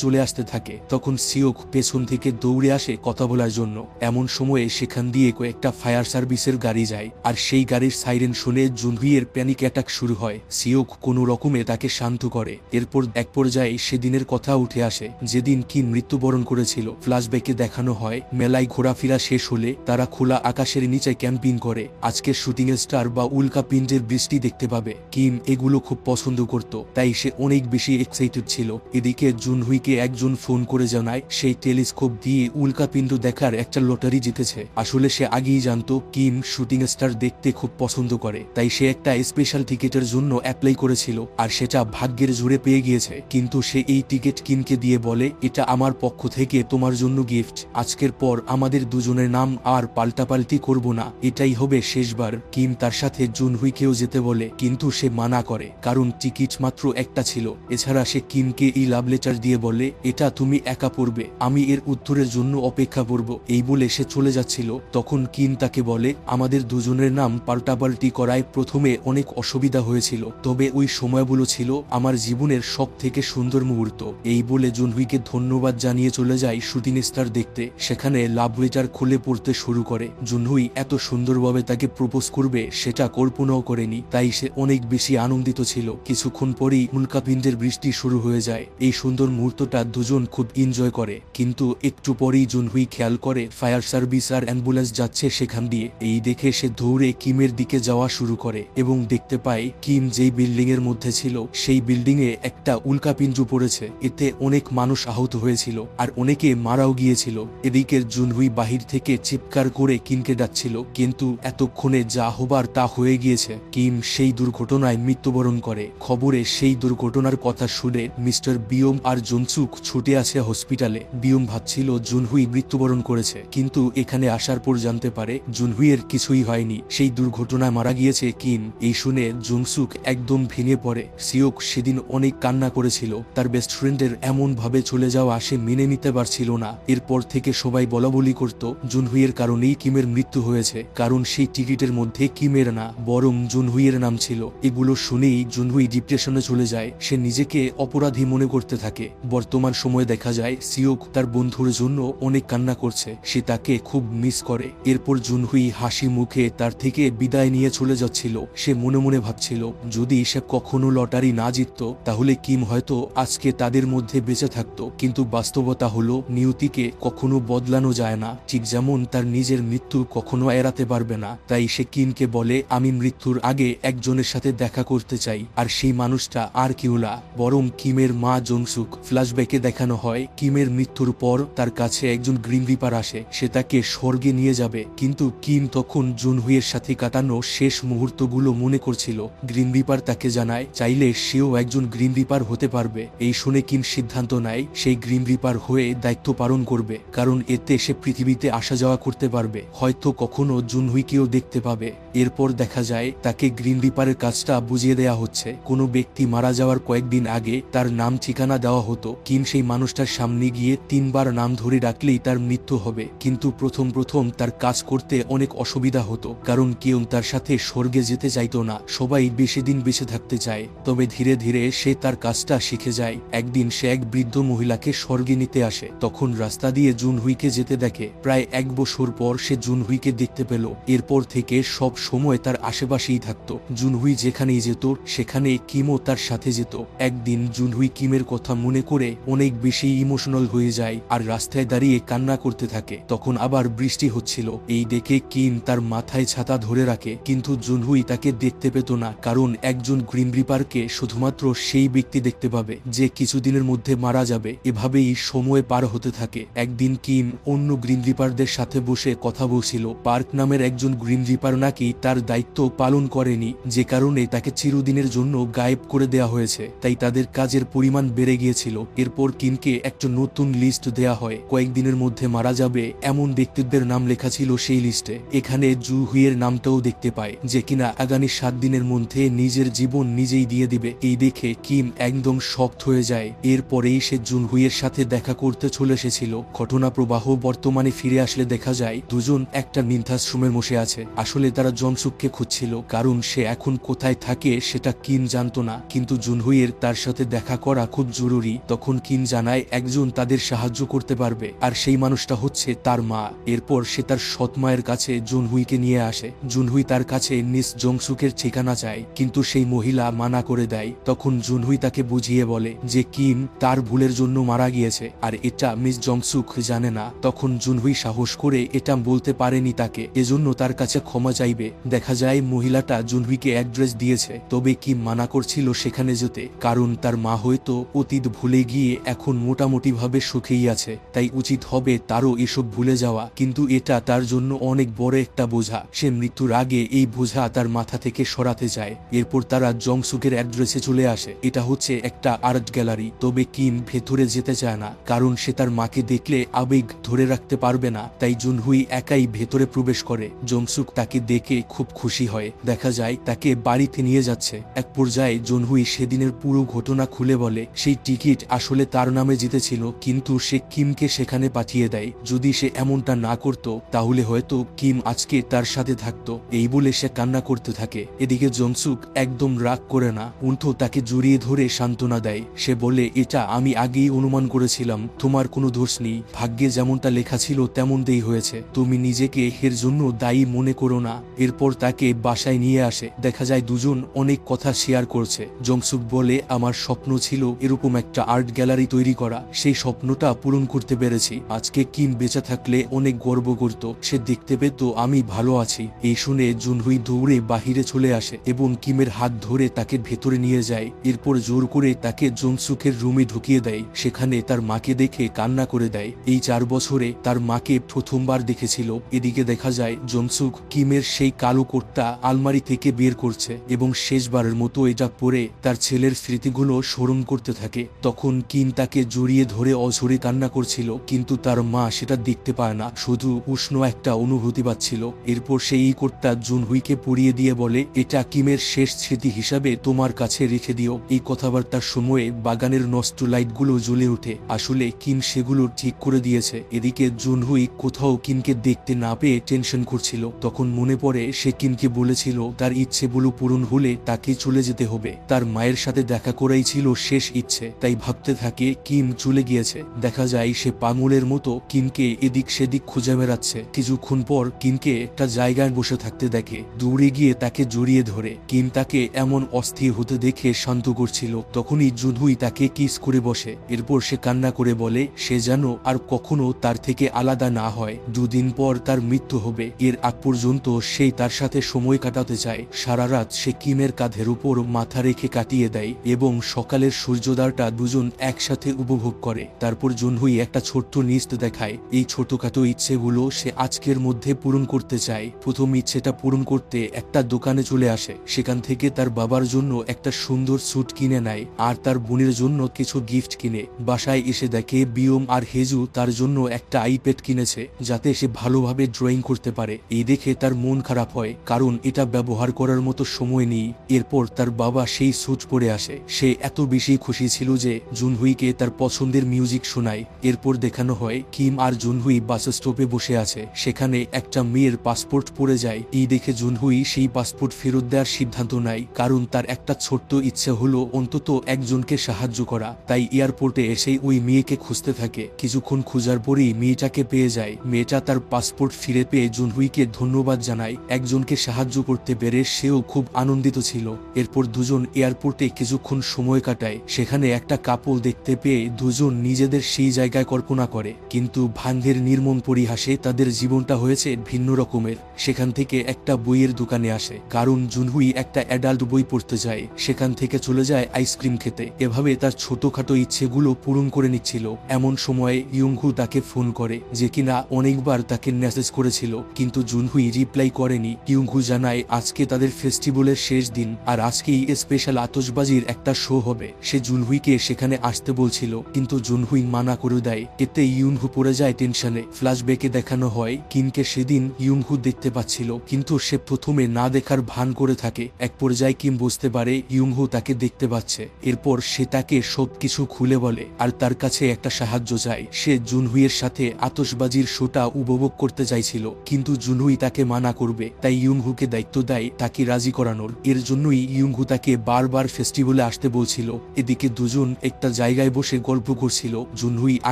[SPEAKER 1] চলে আসতে থাকে। তখন সিওক পেছন থেকে দৌড়ে আসে কথা বলার জন্য। এমন সময়ে সেখান দিয়ে কয়েকটা ফায়ার সার্ভিসের গাড়ি যায়, আর সেই গাড়ির সাইরেন শুনে জুনহুইয়ের প্যানিক অ্যাটাক শুরু হয়। সিওক কোনো রকমে তাকে শান্ত করে। এরপর এক পর্যায়ে সেদিনের কথা উঠে আসে যেদিন কিম মৃত্যুবরণ করেছিল। ফ্ল্যাশব্যাকে দেখানো হয় মেলায় ঘোরাফেরা শেষ হলে তারা খোলা আকাশের নিচে ক্যাম্পিং করে আজকের শুটিং স্টার বা উল্কাপিণ্ডের বৃষ্টি দেখতে পাবে। কিম এগুলো খুব পছন্দ করত, তাই সে অনেক বেশি এক্সাইটেড ছিল। এদিকে জুনহুইকে একজন ফোন করে জানায় সেই টেলিস্কোপ দিয়ে উল্কাপিণ্ড দেখার একটা লটারি জিতেছে। আসলে সে আগেই জানতো কিম শুটিং স্টার দেখতে খুব পছন্দ করে, তাই সে একটা স্পেশাল টিকিটের জন্য অ্যাপ্লাই করেছিল, আর সেটা ভাগ্যের জোরে পেয়ে গিয়েছে। কিন্তু সে এই টিকিট কিমকে দিয়ে বলে, এটা আমার পক্ষ থেকে তোমার জন্য গিফট। আজকের পর আমাদের দুজনের নাম আর পাল্টাপাল্টি করব না, এটাই হবে শেষবার। কিম তার সাথে জুনহুইকেও যেতে বলে, কিন্তু সে মানা করে, কারণ টিকিট মাত্র একটা ছিল। এছাড়া সে কিমকে এই লাভ লেটার দিয়ে বলে, এটা তুমি একা পড়বে, আমি এর উত্তরের জন্য অপেক্ষা করব। এই বলে সে চলে যাচ্ছিল। তখন কিম তাকে বলে, আমাদের দুজনের নাম পাল্টাপাল্টি করায় প্রথমে অনেক অসুবিধা হয়েছিল, তবে ওই সময়গুলো ছিল আমার জীবনের সব থেকে সুন্দর মুহূর্ত। এই বলে জুনহুইকে ধন্যবাদ জানিয়ে চলে যায় শুটিং স্টার দেখতে। সেখানে লাভ লেটার খুলে পড়তে শুরু করে। জুনহুই এত সুন্দরভাবে তাকে প্রপোজ করবে সেটা কল্পনাও করেনি, তাই সে অনেক বেশি আনন্দিত ছিল। কিছুক্ষণ পরেই উল্কাপিণ্ডের বৃষ্টি শুরু হয়ে যায়। এই সুন্দর মুহূর্তটা দুজন খুব এনজয় করে। কিন্তু একটু পরেই জুনহুই খেয়াল করে ফায়ার সার্ভিস আর অ্যাম্বুলেন্স যাচ্ছে সেখান দিয়ে। এই দেখে সে দৌড়ে কিমের দিকে যাওয়া শুরু করে এবং দেখতে পায় কিম যেই বিল্ডিং এর মধ্যে ছিল সেই বিল্ডিং এ একটা উল্কাপিণ্ড পড়েছে। এতে অনেক মানুষ আহত হয়েছিল আর অনেকে মারাও গিয়েছিল। এদিকে জুনহুই বাহির থেকে চিৎকার করে কিমকে ডাকছিল, কিন্তু এতক্ষণে যা হবার তা হয়ে গিয়েছে। কিম সেই দুর্ঘটনায় মৃত্যুবরণ করে। খবরে সেই দুর্ঘটনার কথা শুনে মিস্টার বিয়ম আর জুনসুক ছুটে আসে হসপিটালে। বিয়ম ভাবছিল জুনহুই মৃত্যুবরণ করেছে, কিন্তু এখানে আসার পর জানতে পারে জুনহুইয়ের কিছুই হয়নি, সেই দুর্ঘটনায় মারা গিয়েছে কিম। এই শুনে জুনসুক একদম ভেঙে পড়ে। সিওক সেদিন অনেক কান্না করেছিল। তার বেস্ট ফ্রেন্ডের এমন ভাবে চলে যাওয়া সে মেনে নিতে পারছিল না। এরপর থেকে সবাই বলাবলি করত জুনহুইয়ের কারণেই কিমের মৃত্যু হয়েছে, কারণ সেই টিকিটের মধ্যে কিমের না বরং জুনহুইয়ের নাম ছিল। এগুলো শুনেই জুনহুই ডিপ্রেশনে চলে যায়। সে নিজেকে অপরাধী মনে করতে থাকে। বর্তমান সময়ে দেখা যায় সিওক তার বন্ধুর জন্য অনেক কান্না করছে, সে তাকে খুব মিস করে। এরপর জুনহুই হাসি মুখে তার থেকে বিদায় নিয়ে চলে যাচ্ছিল। সে মনে মনে ভাবছিল যদি সে কখনো লটারি না জিতত তাহলে কিম হয়তো আজকে তাদের মধ্যে বেঁচে থাকত। কিন্তু বাস্তবতা হলো নিয়তিকে কখনো বদলানো যায় না, ঠিক যেমন তার নিজের মৃত্যু কখনো এড়াতে পারবে না। তাই সে কিমকে বলে, আমি মৃত্যুর আগে একজনের সাথে দেখা করতে চাই, আর সেই মানুষটা আর কেউ না বরং কিমের মা জংসুক। ফ্ল্যাশব্যাকে দেখানো হয় কিমের মৃত্যুর পর তার কাছে একজন গ্রিন রিপার আসে, সে তাকে স্বর্গে নিয়ে যাবে। কিন্তু কিম তখন জুনহুইয়ের সাথে কাটানো শেষ মুহূর্তগুলো মনে করছিল। গ্রিন রিপার তাকে জানায় চাইলে সেও একজন গ্রিন রিপার হতে পারবে। এই শুনে কিম সিদ্ধান্ত নেয় সেই গ্রিন রিপার হয়ে দায়িত্ব পালন করবে, কারণ এতে সে পৃথিবীতে আসা যাওয়া করতে পারবে, হয়তো কখনো জুনহুইকেও দেখতে পাবে। এরপর দেখা যায় তাকে গ্রিন রিপারের কাজটা বুঝিয়ে দেয়া হচ্ছে। কোনো ব্যক্তি মারা যাওয়ার কয়েকদিন আগে তার নাম ঠিকানা দেওয়া হতো। কিম সেই মানুষটার সামনে গিয়ে 3 বার নাম ধরে ডাকলেই তার মৃত্যু হবে। কিন্তু প্রথম তার কাজ করতে অনেক অসুবিধা হতো, কারণ কেউ তার সাথে স্বর্গে যেতে চাইতো না, সবাই বেশি দিন বেঁচে থাকতে চায়। তবে ধীরে ধীরে সে তার কাজটা শিখে যায়। একদিন সে এক বৃদ্ধ মহিলাকে স্বর্গে নিতে আসে। তখন রাস্তা দিয়ে জুনহুইকে যেতে দেখে। প্রায় 1 বছর পর সে জুনহুইকে দেখতে পেল। এরপর থেকে সব সময় তার আশেপাশেই থাকতো। জুনহুই যেখানেই যেত সেখানে কিমও তার সাথে যেত। একদিন জুনহুই কিমের কথা মনে করে অনেক বেশি ইমোশনাল হয়ে যায় আর রাস্তায় দাঁড়িয়ে কান্না করতে থাকে। তখন আবার বৃষ্টি হচ্ছিল। এই দেখে কিম তার মাথায় ছাতা ধরে রাখে, কিন্তু জুনহুই তাকে দেখতে পেত না, কারণ একজন গ্রিন রিপারকে শুধুমাত্র সেই ব্যক্তি দেখতে পাবে যে কিছুদিনের মধ্যে মারা যাবে। এভাবেই সময় পার হতে থাকে। একদিন কিম অন্য গ্রিন রিপারদের সাথে বসে কথা বলছিল। পার্ক নামের একজন গ্রিন রিপার নাকি তার দায়িত্ব পালন করেনি। যে কারণে তাকে চিরদিনের জন্য গায়েব করে দেয়া হয়েছে। তাই তাদের কাজের পরিমাণ বেড়ে গিয়েছিল। এরপর কিমকে একটা নতুন লিস্ট দেয়া হয়, কয়েকদিনের মধ্যে মারা যাবে এমন ব্যক্তিদের নাম লেখা ছিল সেই লিস্টে। এখানে জু হুইয়ের নামটাও দেখতে পায়, যে কিনা আগামী 7 দিনের মধ্যে নিজের জীবন নিজেই দিয়ে দিবে। এই দেখে কিম একদম শক্ট হয়ে যায়। এরপরেই সে জুন হুইয়ের সাথে দেখা করতে চলে এসেছিল। ঘটনা প্রবাহ বর্তমানে ফিরে আসলে দেখা যায় দুজন একটা বৃদ্ধাশ্রমে বসে আছে। আসলে তারা জংসুককে খুঁজছিল, কারণ সে এখন কোথায় থাকে সেটা কিম জানতো না। কিন্তু জুনহুইয়ের তার সাথে দেখা করা খুব জরুরি। তখন কিম জানায় একজন তাদের সাহায্য করতে পারবে, আর সেই মানুষটা হচ্ছে তার মা। এরপর সে তার সৎ মায়ের কাছে জুনহুইকে নিয়ে আসে। জুনহুই তার কাছে মিস জংসুকের ঠিকানা চায়, কিন্তু সেই মহিলা মানা করে দেয়। তখন জুনহুই তাকে বুঝিয়ে বলে যে কিম তার ভুলের জন্য মারা গিয়েছে, আর এটা মিস জংসুক জানে না। তখন জুনহুই সাহস করে এটা বলতে পারেনি তাকে, এজন্য তার কাছে ক্ষমা চাইবে। দেখা যায় মহিলাটা জুনহুইকে অ্যাড্রেস দিয়েছে, তবে কিম মানা করছিল সেখানে যেতে, কারণ তার মা হয়তো অতীত ভুলে গিয়ে এখন মোটামুটি ভাবে সুখেই আছে। তাই উচিত হবে তারও এসব ভুলে যাওয়া, কিন্তু এটা তার জন্য অনেক বড় একটা বোঝা। সে মৃত্যুর আগে এই বোঝা তার মাথা থেকে সরাতে চায়। এরপর তারা জংসুকের অ্যাড্রেসে চলে আসে। এটা হচ্ছে একটা আর্ট গ্যালারি, তবে কিম ভেতরে যেতে চায় না, কারণ সে তার মাকে দেখলে আবেগ ধরে রাখতে পারবে না। তাই জুনহুই একাই ভেতরে প্রবেশ করে। জংসুক তাকে দেখে খুব খুশি হয়। দেখা যায় তাকে বাড়িতে নিয়ে যাচ্ছে। এক পর্যায়ে জুনহুই সেদিনের পুরো ঘটনা খুলে বলে সেই টিকিট আসলে তার নামে জিতেছিল, কিন্তু সে কিমকে সেখানে পাঠিয়ে দেয়। যদি সে এমনটা না করত তাহলে হয়তো কিম আজকে তার সাথে থাকতো। এই বলে সে কান্না করতে থাকে। এদিকে জংসুক একদম রাগ করে না, উল্টো তাকে জড়িয়ে ধরে সান্ত্বনা দেয়। সে বলে এটা আমি আগেই অনুমান করেছিলাম, তোমার কোনো দোষ নেই, ভাগ্যে যেমনটা লেখা ছিল তেমনটাই হয়েছে, তুমি নিজেকে এর জন্য দায়ী মনে করো না। এরপর তাকে বাসায় নিয়ে আসে। দেখা যায় দুজন অনেক কথা শেয়ার করছে। জংসুক বলে আমার স্বপ্ন ছিল এরকম একটা আর্ট গ্যালারি তৈরি করা, সেই স্বপ্নটা পূরণ করতে পেরেছি। আজকে কিম বেঁচে থাকলে অনেক গর্ব করত, সে দেখতে পেত আমি ভালো আছি। এই শুনে জুনহুই দৌড়ে বাহিরে চলে আসে এবং কিমের হাত ধরে তাকে ভেতরে নিয়ে যায়। এরপর জোর করে তাকে জংসুকের রুমে ঢুকিয়ে দেয়। সেখানে তার মাকে দেখে কান্না করে দেয়। এই 4 বছরে তার মাকে প্রথমবার দেখেছিল। এদিকে দেখা যায় জংসুক কিমের সেই কালো কোটটা আলমারি থেকে বের করছে এবং শেষবারের মতো এটা পরে তার ছেলের স্মৃতিগুলো স্মরণ করতে থাকে। তখন কিম তাকে জড়িয়ে ধরে অঝরে কান্না করছিল, কিন্তু তার মা সেটা দেখতে পায় না, শুধু উষ্ণ একটা অনুভূতি পাচ্ছিল। এরপর সেই এই কোটটা জুনহুইকে পরিয়ে দিয়ে বলে এটা কিমের শেষ স্মৃতি হিসাবে তোমার কাছে রেখে দিও। এই কথাবার্তার সময়ে বাগানের নষ্ট লাইটগুলো জ্বলে ওঠে। আসলে কিম সেগুলো ঠিক করে দিয়েছে। এদিকে জুনহুই কোথাও কিমকে দেখতে না পেয়ে টেনশন করছিল। তখন মনে পড়ে সে কিমকে বলেছিল তার ইচ্ছেগুলো পূরণ হলে তাকে চলে যেতে হবে। তার মায়ের সাথে দেখা করাই ছিল শেষ ইচ্ছে। তাই ভাবতে থাকে কিম চলে গিয়েছে। দেখা যায় সে পাগলের মতো কিমকে এদিক সেদিক খুঁজে বেড়াচ্ছে। কিছুক্ষণ পর কিমকে একটা জায়গায় বসে থাকতে দেখে। দৌড়ে গিয়ে তাকে জড়িয়ে ধরে। কিম তাকে এমন অস্থির হতে দেখে শান্ত করছিল। তখনই জুনহুই তাকে কিস করে বসে। এরপর সে কান্না করে বলে সে যেন আর কখনো তার থেকে আলাদা না হয়। 2 দিন পর তার মৃত্যু হবে। এর আগ পর্যন্ত সেই তার সাথে সময় কাটাতে চায়। সারা রাত সে কিমের কাঁধের উপর মাথা রেখে কাটিয়ে দেয় এবং সকালের সূর্যোদয়টা দুজন একসাথে উপভোগ করে। তারপর জুনহুই একটা ছোট্ট লিস্ট দেখায়। এই ছোটখাটো ইচ্ছেগুলো সে আজকের মধ্যে পূরণ করতে চায়। প্রথম ইচ্ছেটা পূরণ করতে একটা দোকানে চলে আসে। সেখান থেকে তার বাবার জন্য একটা সুন্দর স্যুট কিনে নেয় আর তার বোনের জন্য কিছু গিফট কিনে। বাসায় এসে দেখে বিয়ম আর হেজু তার জন্য একটা আইপ্যাড কিনেছে, যাতে সে ভালোভাবে ড্রয়িং করতে পারে। এই দেখে তার মন খারাপ হয়, কারণ এটা ব্যবহার করার মতো সময় নেই। এরপর তার বাবা সেই স্যুট পরে আসে। সে এত বেশি খুশি ছিল যে জুনহুইকে তার পছন্দের মিউজিক শোনায়। এরপর দেখানো হয় কিম আর জুনহুই বাস স্টপে বসে আছে। সেখানে একটা মেয়ের পাসপোর্ট পড়ে যায়। এই দেখে জুনহুই সেই পাসপোর্ট ফেরত দেওয়ার সিদ্ধান্ত নেয়, কারণ তার একটা ছোট্ট ইচ্ছে হলো অন্তত একজনকে সাহায্য করা। তাই এয়ারপোর্টে এসে ওই মেয়েকে খুঁজতে থাকে। কিছুক্ষণ খোঁজার পরই মেয়েটাকে পেয়ে যায়। মেয়েটা তার পাসপোর্ট ফিরে পেয়ে জুনহুইকে ধন্যবাদ জানায়। একজনকে সাহায্য করতে পেরে সেও খুব আনন্দিত ছিল। এরপর দুজন এয়ারপোর্টে কিছুক্ষণ সময় কাটায়। সেখানে একটা কাপল দেখতে পেয়ে দুজন নিজেদের সেই জায়গায় কল্পনা করে, কিন্তু ভাগ্যের নির্মম পরিহাসে তাদের জীবনটা হয়েছে ভিন্ন রকমের। সেখান থেকে একটা বইয়ের দোকানে আসে, কারণ জুনহুই একটা অ্যাডাল্ট বই পড়তে যায়। সেখান থেকে চলে যায় আইসক্রিম খেতে। এভাবে তার ছোটখাটো ইচ্ছেগুলো পূরণ করে নিচ্ছিল। এমন সময় ইয়ংহু তাকে ফোন করে, যে কিনা অনেকবার তাকে মেসেজ করেছিল, কিন্তু জুনহুই রিপ্লাই করেনি। ইয়ংহু জানায় আজকে তাদের ফেস্টিভ্যালের শেষ দিন, আর আজকেই স্পেশাল আতশবাজির একটা শো হবে। সে জুনহুইকে সেখানে আসতে বলছিল, কিন্তু জুনহুই মানা করে দেয়। এতে ইউনহু পড়ে যায় টেনশনে। ফ্ল্যাশব্যাকে দেখানো হয় কিনকে সেদিন ইউনহু দেখতে পাচ্ছিল, কিন্তু সে প্রথমে না দেখার ভান করে থাকে। এক পর্যায়ে কিম বুঝতে পারে ইউনহু তাকে দেখতে পাচ্ছে। এরপর সে তাকে সবকিছু খুলে বলে আর তার কাছে একটা সাহায্য চায়। সে জুনহুইয়ের সাথে আতশবাজির শোটা উপভোগ করতে চাইছিল, কিন্তু জুনহুই তাকে মানা করবে। তাই ইউনহুকে দায়িত্ব দেয় তাকে রাজি করানোর। এর জন্যই ইউনহু তাকে বারবার ফেস্টিভ্যালে আসতে বলছিল। এদিকে দুজন একটা জায়গায় বসে গল্প করছিল। জুনহুই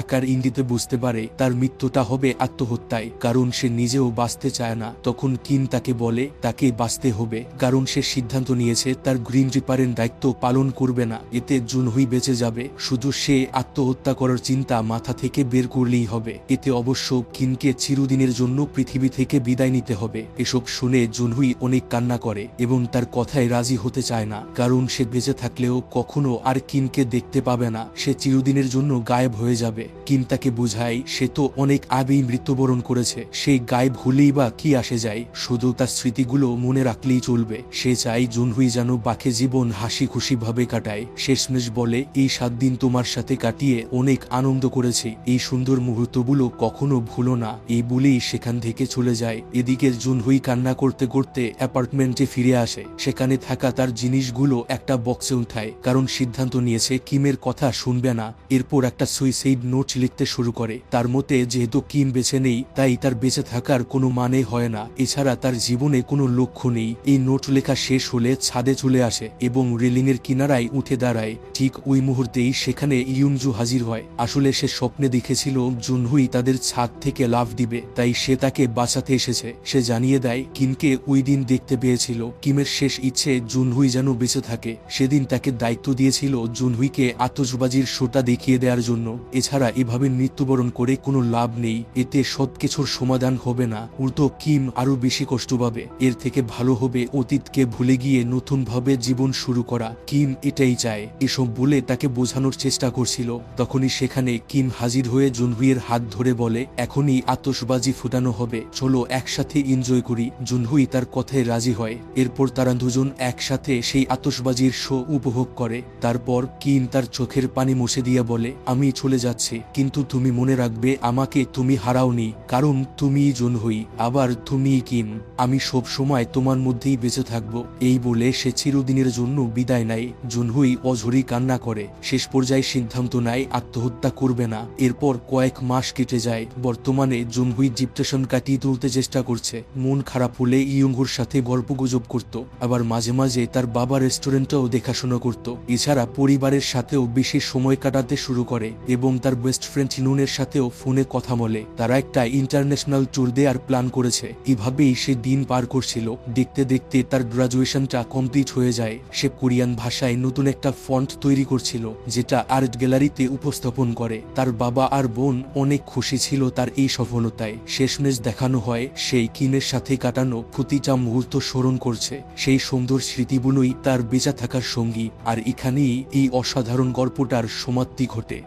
[SPEAKER 1] আকার ইঙ্গিতে বুঝতে পারে তার মৃত্যুটা হবে আত্মহত্যায়, কারণ সে নিজেও বাঁচতে চায় না। তখন কিন তাকে বলে তাকে বাঁচতে হবে, কারণ সে সিদ্ধান্ত নিয়েছে তার গ্রিন রিপারের দায়িত্ব পালন করবে না। এতে জুনহুই বেঁচে যাবে, শুধু সে আত্মহত্যা করার চিন্তা মাথা থেকে বের করলেই হবে। এতে অবশ্য কিনকে চিরদিনের জন্য পৃথিবী থেকে বিদায় নিতে হবে। এসব শুনে জুনহুই অনেক কান্না করে এবং তার কথায় রাজি হতে চায় না, কারণ সে বেঁচে থাকলেও কখনো আর কিনকে দেখতে পাবে না। সে চিরদিনের জন্য গায়েব হয়ে যাবে। কিন তাকে বুঝায় সে তো অনেক আগেই মৃত্যুবরণ করেছে, সেই গায়েব হলেই বা কি আসে যায়, শুধু তার স্মৃতিগুলো মনে রাখলেই চলবে। সে চায় জুনহুই যেন বাকি জীবন হাসি খুশি ভাবে কাটায়। শেষমেশ বলে, এই 7 দিন তোমার সাথে কাটিয়ে অনেক আনন্দ করেছি, এই সুন্দর মুহূর্তগুলো কখনো ভুলো না। এই বলেই সেখান থেকে চলে যায়। এদিকে জুনহুই কান্না করতে করতে অ্যাপার্টমেন্টে ফিরে আসে। সেখানে থাকা তার জিনিসগুলো একটা বক্সে উঠায়, কারণ সিদ্ধান্ত নিয়েছে কিমের কথা শুনবে না। এরপর একটা সুইসাইড নোট লিখতে শুরু করে। তার মতে যেহেতু কিম বেঁচে নেই, তাই তার বেঁচে থাকার কোনো মানে হয় না। এছাড়া তার জীবনে কোনো লক্ষ্য নেই। এই নোট লেখা শেষ হলে ছাদে চলে আসে এবং রেলিংয়ের কিনারায় উঠে দাঁড়ায়। ঠিক ওই মুহূর্তেই সেখানে ইউনজু হাজির হয়। আসলে সে স্বপ্নে দেখেছিল জুনহুই তাদের ছাদ থেকে লাফ দিবে, তাই সে তাকে বাঁচাতে এসেছে। সে জানিয়ে দেয় কিমকে ওই দিন দেখতে পেয়েছিল। কিমের শেষ ইচ্ছে জুনহুই যেন বেঁচে থাকে। সেদিন তাকে দায়িত্ব দিয়েছিল জুনহুইকে আতশবাজির শোটা দেখিয়ে দেওয়ার জন্য। এছাড়া এভাবে মৃত্যুবরণ করে কোনো লাভ নেই, এতে সবকিছুর সমাধান হবে না, উল্টো কিম আরো বেশি কষ্ট পাবে। এর থেকে ভালো হবে অতীতকে ভুলে গিয়ে নতুন ভাবে জীবন শুরু করা। কিম এটাই চায়। এসব বলে তাকে বোঝানোর চেষ্টা করছিল। তখনই সেখানে কিম হাজির হয়ে জুনহুইয়ের হাত ধরে বলে, এখনই আতশবাজি ফুটানো হবে, চলো একসাথে এনজয় করি। জুনহুই তার কথায় রাজি হয়। এরপর তারা দুজন একসাথে সেই আতশবাজির শো উপভোগ করে। তারপর কিম তার চোখের পানি মুছে দিয়ে বলে, আমি চলে যাচ্ছি, কিন্তু তুমি মনে রাখবে আমাকে তুমি হারাওনি, কারণ তুমি জুনহুই, আবার তুমি কিম। আমি সব সময় তোমার মধ্যেই বেঁচে থাকবো। এই বলে সে চিরদিনের জন্য বিদায় নেয়। জুনহুই অঝরি কান্না করে। শেষ পর্যায়ে সিদ্ধান্ত নেয় আত্মহত্যা করবে না। এরপর কয়েক মাস কেটে যায়। বর্তমানে জুনহুই ডিপ্রেশন কাটিয়ে তুলতে চেষ্টা করছে। মন খারাপ হলে ইয়ংহুর সাথে গল্পগুজব করত, আবার মাঝে মাঝে তার বাবা রেস্টুরেন্টেও দেখাশোনা করত। এছাড়া পরিবারের সাথেও বেশি সময় কাটাতে শুরু করে এবং তার বেস্ট ফ্রেন্ড নুনের সাথেও ফোনে কথা বলে। তারা একটা ইন্টারন্যাশনাল ট্যুর দেওয়ার প্ল্যান করেছে। এভাবেই সে দিন পার করছিল। দেখতে দেখতে তার গ্রাজুয়েশনটা কমপ্লিট হয়ে যায়। সে কোরিয়ান ভাষায় নতুন একটা ফন্ট তৈরি করছিল, যেটা আর্ট গ্যালারিতে উপস্থাপন করে। তার বাবা আর বোন অনেক খুশি ছিল তার এই সফলতায়। শেষমেশ দেখানো হয় সেই কিমের সাথে কাটানো প্রতিটা মুহূর্ত স্মরণ করছে। সেই সুন্দর স্মৃতিগুলোই তার বেঁচে থাকার সঙ্গী। আর এখানেই এই অসাধারণ গল্পটার সমাপ্তি ঘটে।